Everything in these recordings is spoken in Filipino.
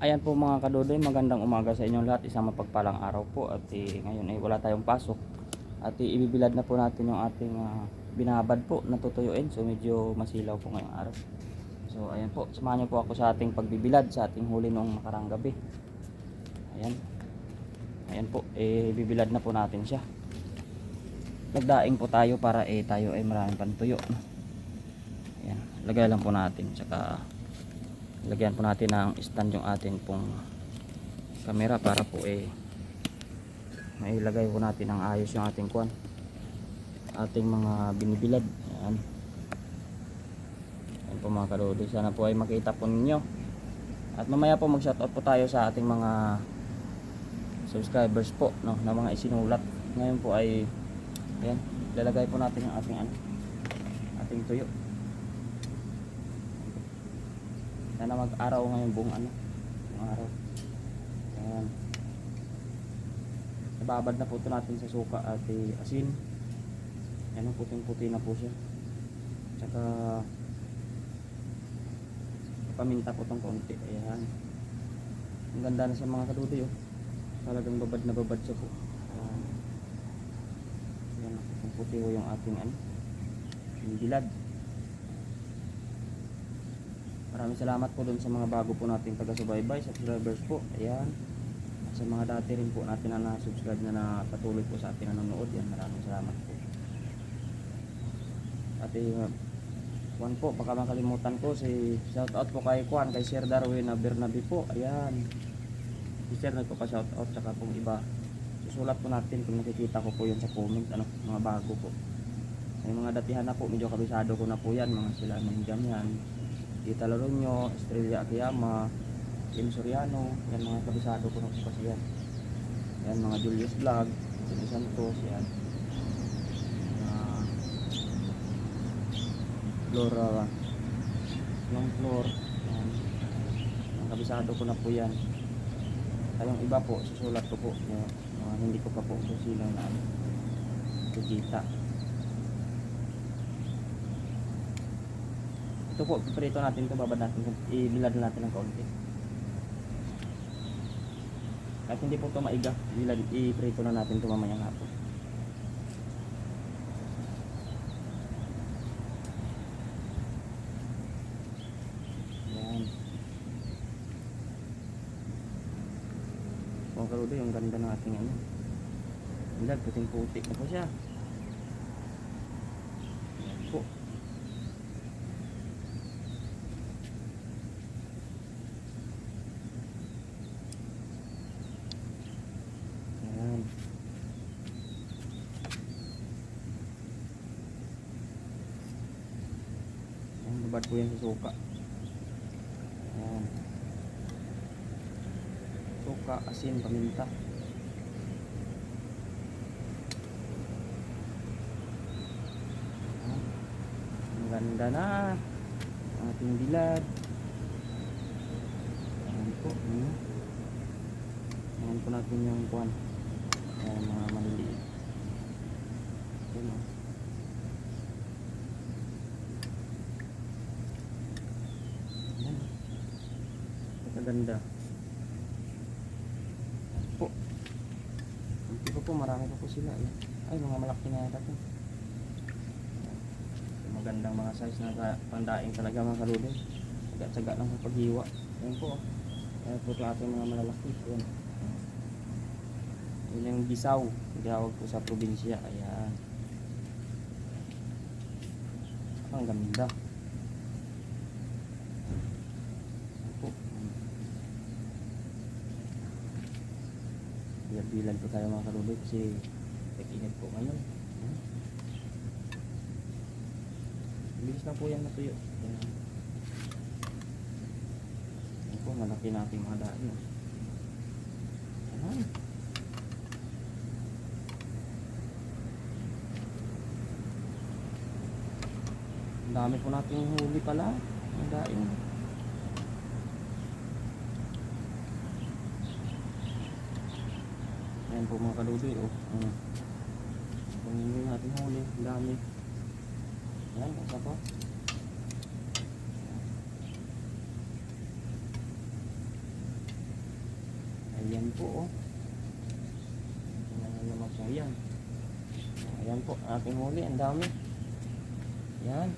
Ayan po mga kadodoy, magandang umaga sa inyong lahat. Isang mapagpalang araw po at ngayon ay wala tayong pasok. At ibibilad na po natin yung ating binabad po na tutuyuin. So medyo masilaw po ngayong araw. So ayan po, samahan niyo po ako sa ating pagbibilad sa ating huli noong nakarang gabi. Ayan. Ayan po, bibilad na po natin siya. Nagdaing po tayo para tayo ay maraming pantuyo. Ayan, lagay lang po natin. Tsaka lagyan po natin ng stand yung atin pong camera para po mailagay po natin ng ayos yung ating kwan, ating mga binibilad. Ayan. Ayan po mga kalodi, sana po ay makita po ninyo. At mamaya po mag shoutout po tayo sa ating mga subscribers po, no, na mga isinulat. Ngayon po ay ayan, lalagay po natin yung ating ating tuyo. Sana mag-araw ngayon buong buong araw. Ayan. Nababad na po ito natin sa suka at asin. Ayan, puting-puti na po siya. Tsaka paminta po itong konti. Ayan. Ang ganda na sa mga kaduti, oh. Talagang babad na babad siya po. Ayan. Ayan, puting-puti po yung ating yung bilad. Maraming salamat po dun sa mga bago po nating taga-subaybay, subscribers po. Ayan. Sa mga dati rin po natin na na-subscribe na patuloy po sa ating nanonood. Yan, maraming salamat po. At Juan po, baka makalimutan ko si shoutout po kay Juan, kay Sir Darwin Bernabe po. Ayan. Si Sir nagpapa-shoutout, tsaka pong iba. Susulat po natin kung nakikita ko po yun sa comment, mga bago po. May mga datihan na po, medyo kabisado ko na po yan, mga sila Manjam yan. Tita Laronyo, Estrella Akiyama, Kim Soriano, yan mga kabisado ko na po kasi yan. Yan mga Julius Vlog, Jimmy Santos, yan. Flora, yung floor, yan. Mga kabisado ko na po yan. Kayong iba po, susulat ko po. Hindi ko pa po susilang na kikita. Ito po, piprito natin ito, babad natin, ibilad natin ng kaunti. Kahit hindi po ito maiga, iprito na natin ito mamayang hapon. Yan. Kung karudo, yung ganda ng ating bilad, puting-putik na po siya. Yan po. Babad po yan sa suka. Ayan. Suka, asin, paminta. Ayan. Ang ganda na ang ating bilad. Ayan po. Ayan po natin yung kuwan. Ayan, mga maliliit. Ayan o. Ganda po. Hindi po marami pa po sila. Ay, mga malaki na yata ito. Magandang mga size na pandaing talaga mga kaludin. Tsaga-tsaga lang sa paghiwa. Ayan po. Ayan po ito ating mga malalaki. Ayan. Ayan yung gisaw. Tinawag po sa probinsya. Ayan. Ang ganda. Bilad po tayo mga karuloy kasi nag-init po ngayon. Bilis na po yan natuyo. Ayan po, malaki natin mga daan. Ayan. Ang dami po natin huli pala. Ang daing. Ayan po mga kaludoy, oh. Kung hindi natin huli, ang dami. Ayan, isa po. po oh. Naman siya yan. Ayan po, ating huli, ang dami. Yan.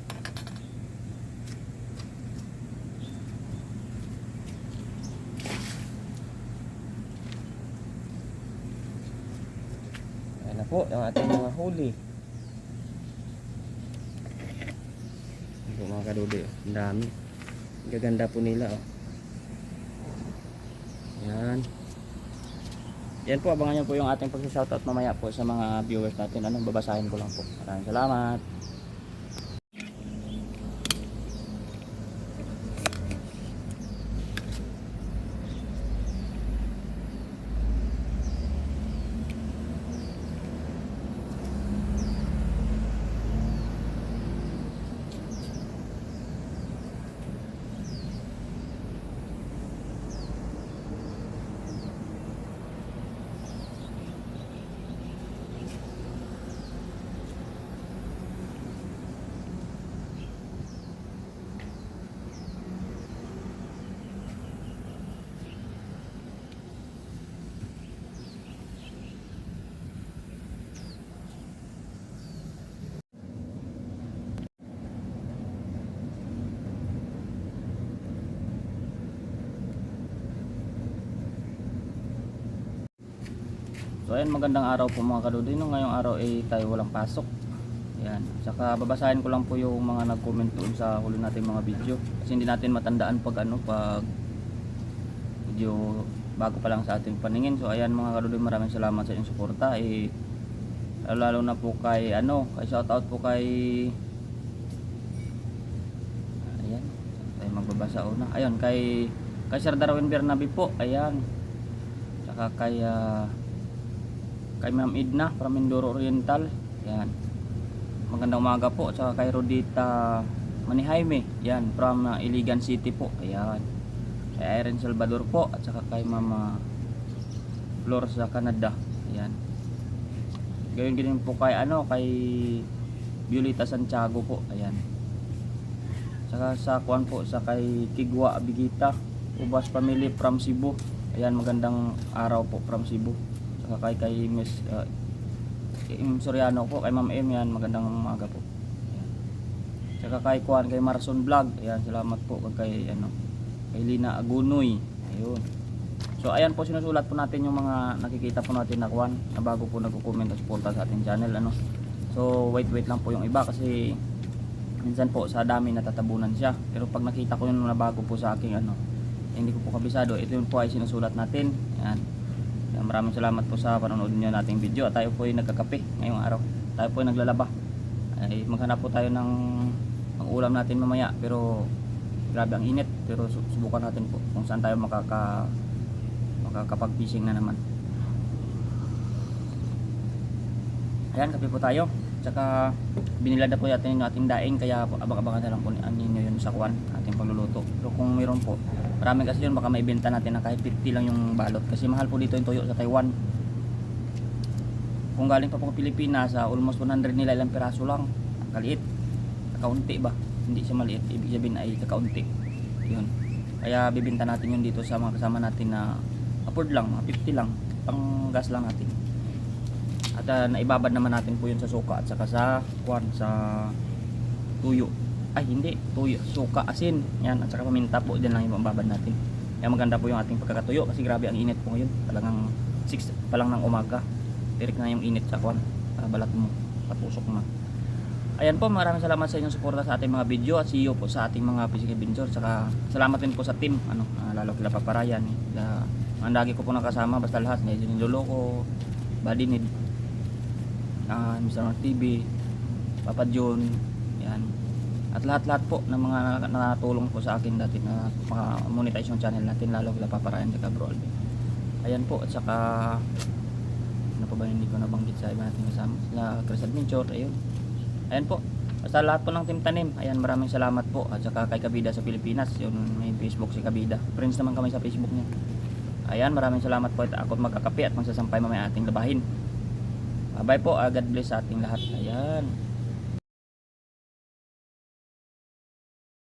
Ayan na po, yung ating mga huli. Ayan po mga kadudi, ang dami. Ang gaganda po nila oh. Yan. Yan po, abangan nyo po yung ating pag-shoutout mamaya po sa mga viewers natin. Anong babasahin ko lang po. Maraming salamat. So ayan, magandang araw po mga kadudi. No, ngayong araw ay tayo walang pasok. Yan. Saka babasahin ko lang po yung mga nag-comment doon sa huli natin mga video. Kasi hindi natin matandaan pag pag video bago pa lang sa ating paningin. So ayan mga kadudi, maraming salamat sa inyong suporta. Lalo na po kay kay shoutout po kay ayan, tayo magbabasa una. Ayun, kay Sir Darwin Bernabe po. Ayan. Saka kay Ma'am Edna from Mindoro Oriental. Yan. Magandang umaga po. At saka kay Rodita Manijaime. Yan. From Iligan City po. Ayan. Kay Irene Salvador po. At saka kay Mama Flor sa Canada. Ayan. Gawin din po kay kay Violeta Santiago po. Ayan. Saka sa kuan po sa kay Kigwa Bigita Ubas Family from Cebu. Ayan, magandang araw po from Cebu. Kay Miss Soriano po, kay Ma'am M, yan, magandang umaga po. Ayan. Saka kay Kuan, kay Marson Vlog, ayan, salamat po kay kay Lina Agunoy. Ayun. So ayan po, sinusulat po natin yung mga nakikita po natin na Kuan na bago po nagko-comment at suporta sa ating channel So wait lang po yung iba kasi minsan po sa dami natatabunan siya. Pero pag nakita ko yung na bago po sa aking hindi ko po kabisado, ito yung po ay sinusulat natin. Ayan. Maraming salamat po sa panonood niyo nating video at tayo po ay nagkakape ngayong araw. Tayo po ay naglalaba. Ay maghanap po tayo ng ulam natin mamaya, pero grabe ang init, pero subukan natin po kung saan tayo makakapag-fishing na naman. Ayan, kape po tayo. Tsaka binilad na po natin yung ating daing, kaya abang-abangan na lang po ninyo yun sa kuwan ating pagluluto. Pero kung mayroon po, maraming kasi yun, baka maibenta natin na kahit 50 lang yung balot, kasi mahal po dito yung toyo sa Taiwan. Kung galing pa po Pilipinas, almost 100 nila, ilang piraso lang, kaliit, kakaunti ba, hindi siya maliit, ibig sabihin ay kakaunti yun. Kaya bibenta natin yun dito sa mga kasama natin na afford lang, 50 lang, pang gas lang natin. At naibabad naman natin po yun sa suka at saka sa tuyo. Ay hindi, tuyo, suka, asin, yan, at saka paminta po, din lang yung mababad natin. Kaya maganda po yung ating pagkakatuyo kasi grabe ang init po ngayon. Talagang 6 pa lang ng umaga, tirik na yung init sa balat mo, patusok na. Ayan po, maraming salamat sa inyong suporta sa ating mga video at see you po sa ating mga physical adventure. Saka salamat din po sa team, lalo kila Paparayan. Ang lagi ko po nakasama, basta lahat, Lolo, Badinid, Mr. TV, Papa John, yan. At lahat-lahat po ng mga natulong po sa akin dati na monetize yung channel natin, lalo kila Paparayan at Bro Alvin. Ayan po, at saka ano pa ba hindi ko nabanggit sa iba natin kasama, sa Chris Adventure, ayun. Ayan po, basta lahat po ng Team Tanim, ayan, maraming salamat po. At saka kay Kabida sa Pilipinas, yun, may Facebook si Kabida, friends naman kami sa Facebook niya. Ayan, maraming salamat po at ako magkakape at magsasampay mamaya ating labahin. Bye po, God bless sa ating lahat. Ayan.